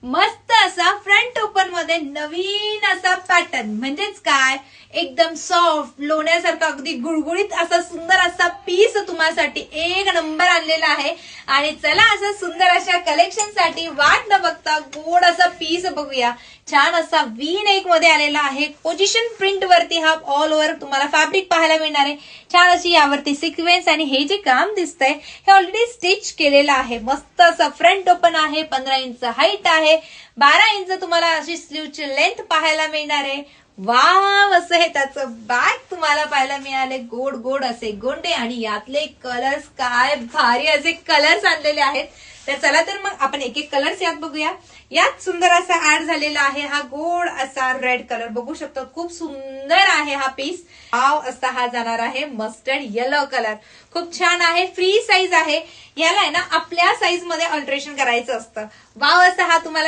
मस्त असा front open मध्ये नवीन असा पॅटर्न म्हणजेच काय एकदम सॉफ्ट लोण्यासारखा अगदी गुळगुळीत असा सुंदर असा पीस तुम्हासाठी एक नंबर आणलेला आहे। आणि चला असं सुंदर अशा कलेक्शन साठी वाट न बघता गोड असा पीस बघूया। छान असा V नेक मध्ये आलेला आहे। पोझिशन प्रिंट वरती हा ऑल ओव्हर तुम्हाला फॅब्रिक पाहायला मिळणार आहे। छान अशी यावरती सिक्वेन्स आणि हे जे काम दिसतंय हे ऑलरेडी स्टिच केलेलं आहे। मस्त असं फ्रंट ओपन आहे, 15 इंच हाईट आहे, 12 इंच तुम्हाला अशी स्लीवची लेंथ पाहायला मिळणार आहे। वाव असं हे त्याचं बॅक तुम्हाला पाहायला मिळाले, गोड गोड असे गोंडे आणि यातले कलर्स काय भारी असे कलर्स आणलेले आहेत। तर चला तर मग आपण एक एक कलर्स यात बघूया। यात सुंदर असा ऍड झालेला आहे हा गोड असा रेड कलर बघू शकतो, खूप सुंदर आहे हा पीस। वाव असा हा जाणार आहे मस्टर्ड येलो कलर, खूप छान आहे, फ्री साईज आहे। याला आहे ना आपल्या साईज मध्ये अल्टरेशन करायचं असतं। वाव असा हा तुम्हाला